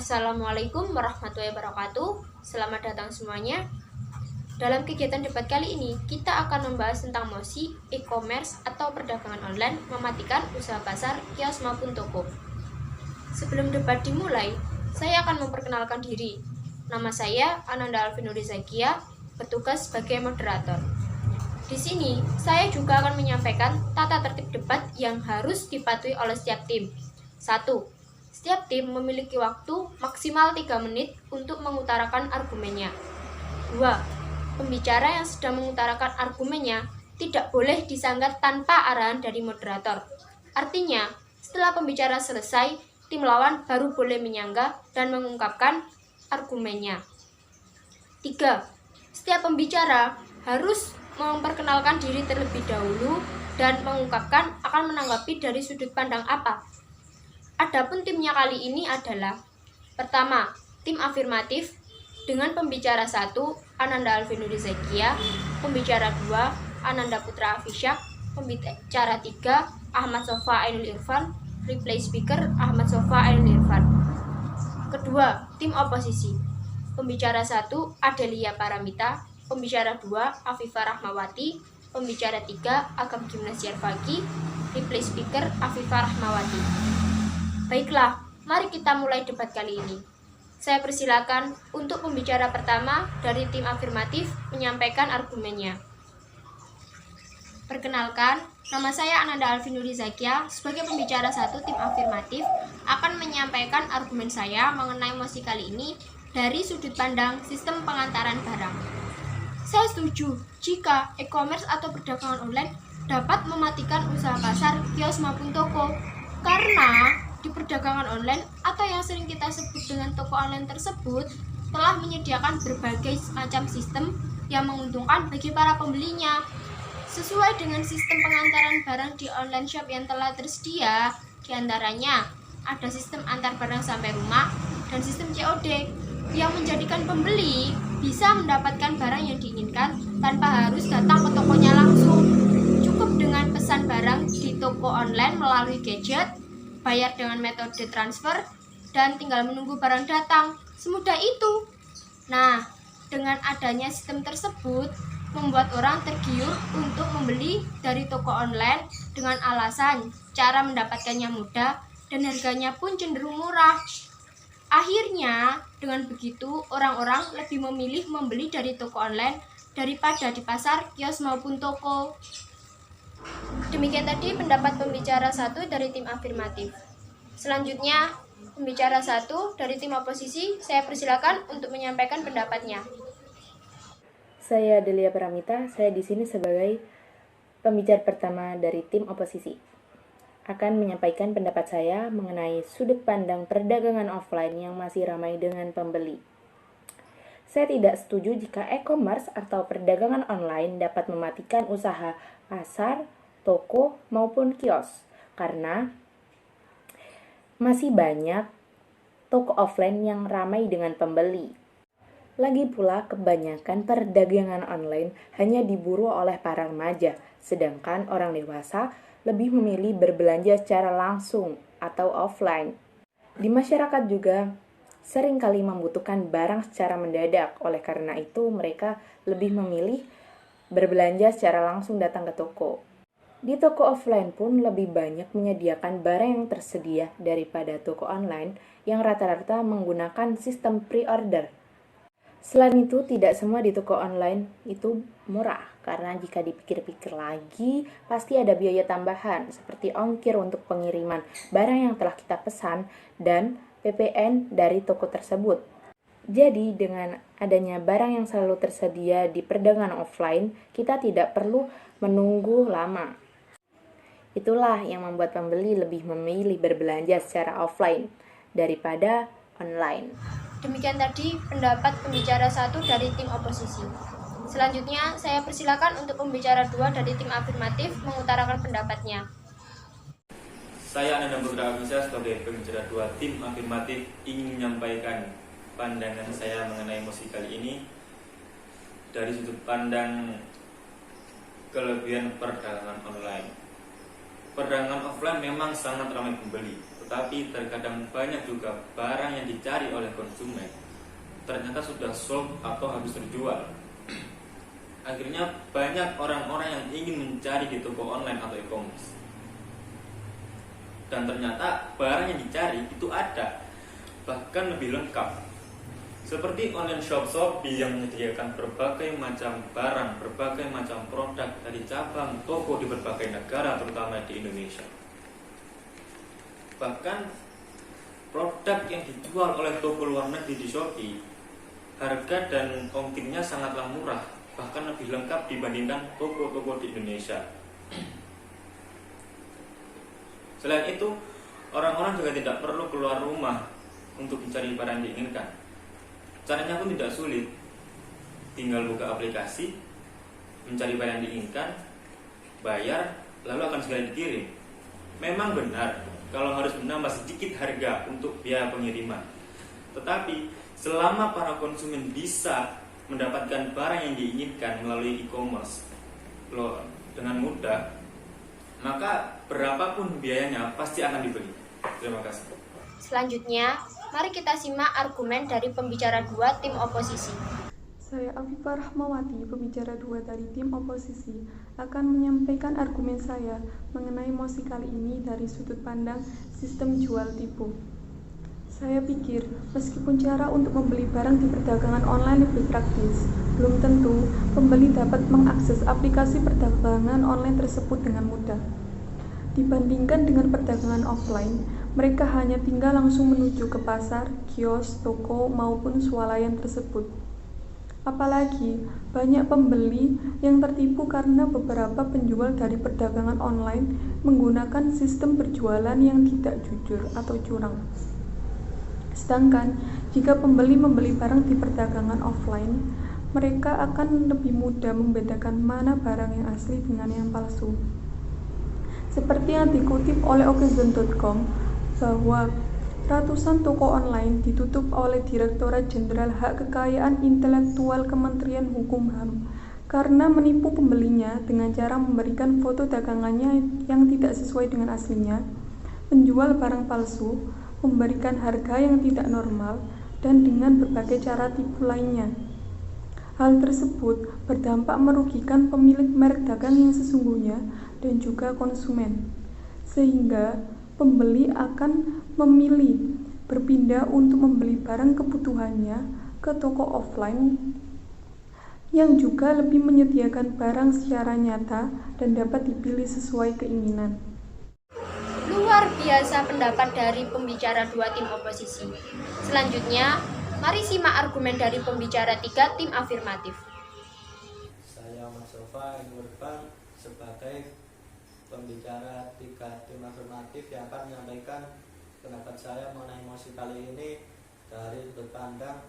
Assalamualaikum warahmatullahi wabarakatuh. Selamat datang semuanya. Dalam kegiatan debat kali ini, kita akan membahas tentang mosi, e-commerce atau perdagangan online mematikan usaha pasar, kios maupun toko. Sebelum debat dimulai, saya akan memperkenalkan diri. Nama saya Ananda Alvinuri Zakia, bertugas sebagai moderator. Di sini, saya juga akan menyampaikan tata tertib debat yang harus dipatuhi oleh setiap tim. 1. Setiap tim memiliki waktu maksimal 3 menit untuk mengutarakan argumennya. 2. Pembicara yang sedang mengutarakan argumennya tidak boleh disanggat tanpa arahan dari moderator. Artinya, setelah pembicara selesai, tim lawan baru boleh menyanggah dan mengungkapkan argumennya. 3. Setiap pembicara harus memperkenalkan diri terlebih dahulu dan mengungkapkan akan menanggapi dari sudut pandang apa. Adapun timnya kali ini adalah: pertama, tim afirmatif dengan pembicara 1, Ananda Alvinuri Zakia, pembicara 2, Ananda Putra Afisyak, pembicara 3, Ahmad Sofa Ainul Irfan, replay speaker Ahmad Sofa Ainul Irfan. Kedua, tim oposisi. Pembicara 1, Adelia Paramita, pembicara 2, Afifah Rahmawati, pembicara 3, Agam Gimnasiar Fagi, replay speaker Afifah Rahmawati. Baiklah, mari kita mulai debat kali ini. Saya persilakan untuk pembicara pertama dari tim afirmatif menyampaikan argumennya. Perkenalkan, nama saya Ananda Alvinuri Zakia. Sebagai pembicara 1 tim afirmatif akan menyampaikan argumen saya mengenai mosi kali ini dari sudut pandang sistem pengantaran barang. Saya setuju jika e-commerce atau perdagangan online dapat mematikan usaha pasar, kios maupun toko, karena di perdagangan online atau yang sering kita sebut dengan toko online tersebut telah menyediakan berbagai macam sistem yang menguntungkan bagi para pembelinya. Sesuai dengan sistem pengantaran barang di online shop yang telah tersedia, diantaranya ada sistem antar barang sampai rumah dan sistem COD yang menjadikan pembeli bisa mendapatkan barang yang diinginkan tanpa harus datang ke tokonya langsung. Cukup dengan pesan barang di toko online melalui gadget, bayar dengan metode transfer, dan tinggal menunggu barang datang. Semudah itu. Nah, dengan adanya sistem tersebut, membuat orang tergiur untuk membeli dari toko online dengan alasan cara mendapatkannya mudah dan harganya pun cenderung murah. Akhirnya, dengan begitu, orang-orang lebih memilih membeli dari toko online daripada di pasar, kios maupun toko. Demikian tadi pendapat pembicara 1 dari tim afirmatif. Selanjutnya, pembicara 1 dari tim oposisi, saya persilakan untuk menyampaikan pendapatnya. Saya Adelia Paramita, saya di sini sebagai pembicara pertama dari tim oposisi. Akan menyampaikan pendapat saya mengenai sudut pandang perdagangan offline yang masih ramai dengan pembeli. Saya tidak setuju jika e-commerce atau perdagangan online dapat mematikan usaha pasar, toko, maupun kios, karena masih banyak toko offline yang ramai dengan pembeli. Lagi pula, kebanyakan perdagangan online hanya diburu oleh para remaja, sedangkan orang dewasa lebih memilih berbelanja secara langsung atau offline. Di masyarakat juga seringkali membutuhkan barang secara mendadak, oleh karena itu mereka lebih memilih berbelanja secara langsung datang ke toko. Di toko offline pun lebih banyak menyediakan barang yang tersedia daripada toko online yang rata-rata menggunakan sistem pre-order. Selain itu, tidak semua di toko online itu murah, karena jika dipikir-pikir lagi, pasti ada biaya tambahan seperti ongkir untuk pengiriman barang yang telah kita pesan dan PPN dari toko tersebut. Jadi, dengan adanya barang yang selalu tersedia di perdagangan offline, kita tidak perlu menunggu lama. Itulah yang membuat pembeli lebih memilih berbelanja secara offline daripada online. Demikian tadi pendapat pembicara 1 dari tim oposisi. Selanjutnya, saya persilakan untuk pembicara 2 dari tim afirmatif mengutarakan pendapatnya. Saya Ananda Putra Afisyak sebagai pembicara 2 tim afirmatif ingin menyampaikan pandangan saya mengenai mosi kali ini dari sudut pandang kelebihan perdagangan online. Perdagangan offline memang sangat ramai pembeli, tetapi terkadang banyak juga barang yang dicari oleh konsumen ternyata sudah sold atau habis terjual. Akhirnya banyak orang-orang yang ingin mencari di toko online atau e-commerce, dan ternyata barang yang dicari itu ada, bahkan lebih lengkap. Seperti online shop Shopee yang menyediakan berbagai macam barang, berbagai macam produk dari cabang toko di berbagai negara, terutama di Indonesia. Bahkan produk yang dijual oleh toko luar negeri di Shopee, harga dan ongkirnya sangatlah murah, bahkan lebih lengkap dibandingkan toko-toko di Indonesia. Selain itu, orang-orang juga tidak perlu keluar rumah untuk mencari barang yang diinginkan. Caranya pun tidak sulit, tinggal buka aplikasi, mencari barang yang diinginkan, bayar, lalu akan segera dikirim. Memang benar kalau harus menambah sedikit harga untuk biaya pengiriman, tetapi selama para konsumen bisa mendapatkan barang yang diinginkan melalui e-commerce dengan mudah, maka berapapun biayanya pasti akan dibeli. Terima kasih. Selanjutnya, mari kita simak argumen dari pembicara 2 tim oposisi. Saya Afifah Rahmawati, pembicara 2 dari tim oposisi, akan menyampaikan argumen saya mengenai mosi kali ini dari sudut pandang sistem jual tipu. Saya pikir, meskipun cara untuk membeli barang di perdagangan online lebih praktis, belum tentu pembeli dapat mengakses aplikasi perdagangan online tersebut dengan mudah. Dibandingkan dengan perdagangan offline, mereka hanya tinggal langsung menuju ke pasar, kios, toko, maupun swalayan tersebut. Apalagi, banyak pembeli yang tertipu karena beberapa penjual dari perdagangan online menggunakan sistem berjualan yang tidak jujur atau curang. Sedangkan, jika pembeli membeli barang di perdagangan offline, mereka akan lebih mudah membedakan mana barang yang asli dengan yang palsu. Seperti yang dikutip oleh Okezon.com, bahwa ratusan toko online ditutup oleh Direktorat Jenderal Hak Kekayaan Intelektual Kementerian Hukum HAM karena menipu pembelinya dengan cara memberikan foto dagangannya yang tidak sesuai dengan aslinya, menjual barang palsu, memberikan harga yang tidak normal, dan dengan berbagai cara tipu lainnya. Hal tersebut berdampak merugikan pemilik merek dagang yang sesungguhnya dan juga konsumen, sehingga pembeli akan memilih berpindah untuk membeli barang kebutuhannya ke toko offline yang juga lebih menyediakan barang secara nyata dan dapat dipilih sesuai keinginan. Luar biasa pendapat dari pembicara 2 tim oposisi. Selanjutnya, mari simak argumen dari pembicara 3 tim afirmatif. Saya Mas Sofa Nurban sebagai pembicara 3 tim afirmatif yang akan menyampaikan pendapat saya mengenai mosi kali ini dari sudut pandang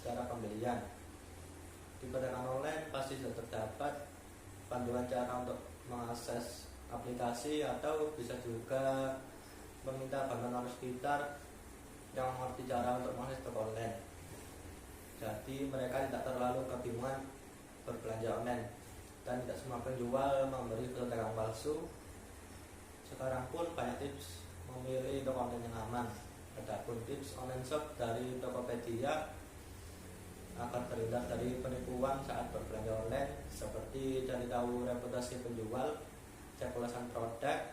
cara pembelian. Di perdagangan online pasti sudah terdapat panduan cara untuk mengakses aplikasi atau bisa juga meminta bantuan orang sekitar yang mengerti cara untuk mengakses toko online. Jadi mereka tidak terlalu kebingungan berbelanja online, dan tidak semua penjual memberi pedagang palsu. Sekarang pun banyak tips memilih toko online yang aman. Adapun tips online shop dari Tokopedia agar terhindar dari penipuan saat berbelanja online, seperti cari tahu reputasi penjual, cek ulasan produk,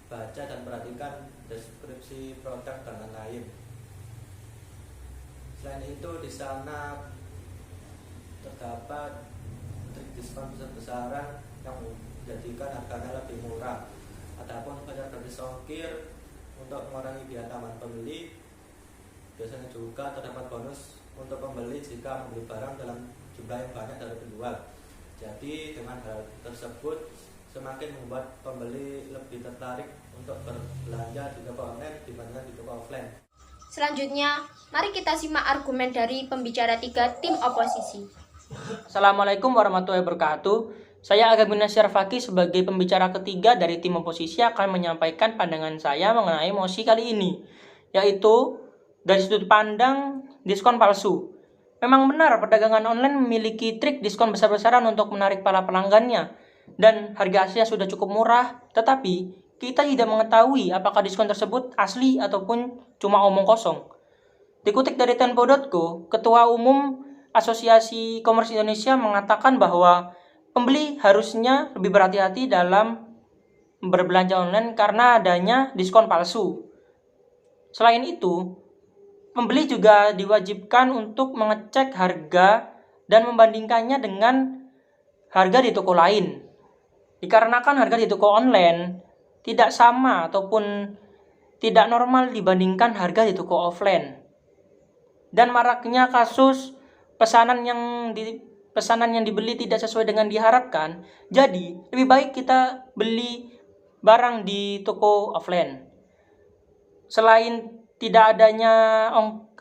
baca dan perhatikan deskripsi produk dan lain-lain. Selain itu, di sana terdapat trik diskon besar-besaran yang menjadikan harganya lebih murah. Adapun bayar gratis ongkir untuk mengurangi biaya tambahan pembeli. Biasanya juga terdapat bonus untuk pembeli jika membeli barang dalam jumlah yang banyak dari penjual. Jadi dengan hal tersebut semakin membuat pembeli lebih tertarik untuk berbelanja di toko online dibandingkan di toko offline. Selanjutnya, mari kita simak argumen dari pembicara 3 tim oposisi. Assalamualaikum warahmatullahi wabarakatuh. Saya Agam Nasyar Fakih sebagai pembicara ketiga dari tim oposisi akan menyampaikan pandangan saya mengenai mosi kali ini, yaitu dari sudut pandang diskon palsu. Memang benar perdagangan online memiliki trik diskon besar-besaran untuk menarik para pelanggannya, dan harga aslinya sudah cukup murah, tetapi kita tidak mengetahui apakah diskon tersebut asli ataupun cuma omong kosong. Dikutip dari tempo.co, Ketua Umum Asosiasi E-commerce Indonesia mengatakan bahwa pembeli harusnya lebih berhati-hati dalam berbelanja online karena adanya diskon palsu. Selain itu, pembeli juga diwajibkan untuk mengecek harga dan membandingkannya dengan harga di toko lain. Dikarenakan harga di toko online tidak sama ataupun tidak normal dibandingkan harga di toko offline. Dan maraknya kasus pesanan yang dibeli tidak sesuai dengan diharapkan, jadi lebih baik kita beli barang di toko offline. Selain tidak adanya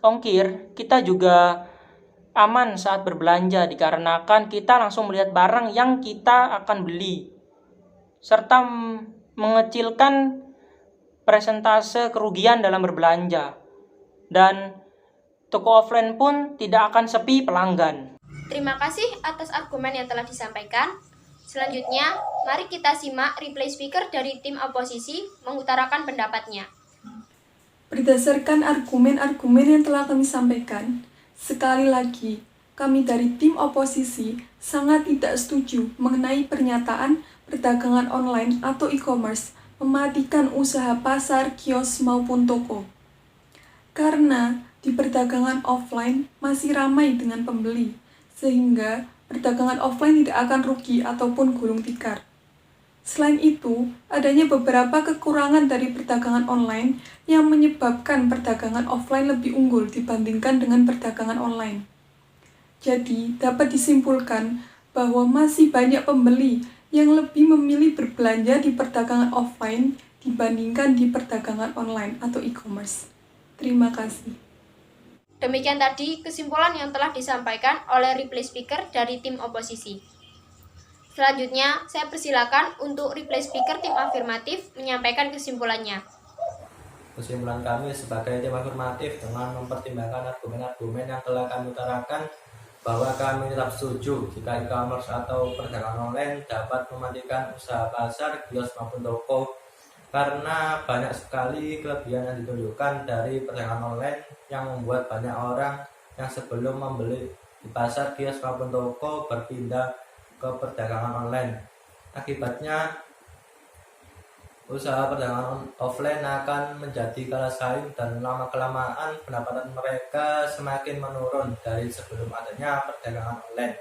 ongkir, kita juga aman saat berbelanja dikarenakan kita langsung melihat barang yang kita akan beli, serta mengecilkan persentase kerugian dalam berbelanja. Dan toko offline pun tidak akan sepi pelanggan. Terima kasih atas argumen yang telah disampaikan. Selanjutnya, mari kita simak replay speaker dari tim oposisi mengutarakan pendapatnya. Berdasarkan argumen-argumen yang telah kami sampaikan, sekali lagi, kami dari tim oposisi sangat tidak setuju mengenai pernyataan perdagangan online atau e-commerce mematikan usaha pasar, kios, maupun toko. Karena di perdagangan offline masih ramai dengan pembeli, sehingga perdagangan offline tidak akan rugi ataupun gulung tikar. Selain itu, adanya beberapa kekurangan dari perdagangan online yang menyebabkan perdagangan offline lebih unggul dibandingkan dengan perdagangan online. Jadi, dapat disimpulkan bahwa masih banyak pembeli yang lebih memilih berbelanja di perdagangan offline dibandingkan di perdagangan online atau e-commerce. Terima kasih. Demikian tadi kesimpulan yang telah disampaikan oleh replay speaker dari tim oposisi. Selanjutnya, saya persilakan untuk replay speaker tim afirmatif menyampaikan kesimpulannya. Kesimpulan kami sebagai tim afirmatif dengan mempertimbangkan argumen-argumen yang telah kami utarakan, bahwa kami tetap setuju jika e-commerce atau perdagangan online dapat mematikan usaha pasar, kios maupun toko, karena banyak sekali kelebihan yang ditunjukkan dari perdagangan online yang membuat banyak orang yang sebelum membeli di pasar, kios maupun toko berpindah ke perdagangan online. Akibatnya, usaha perdagangan offline akan menjadi kalah saing dan lama-kelamaan pendapatan mereka semakin menurun dari sebelum adanya perdagangan online.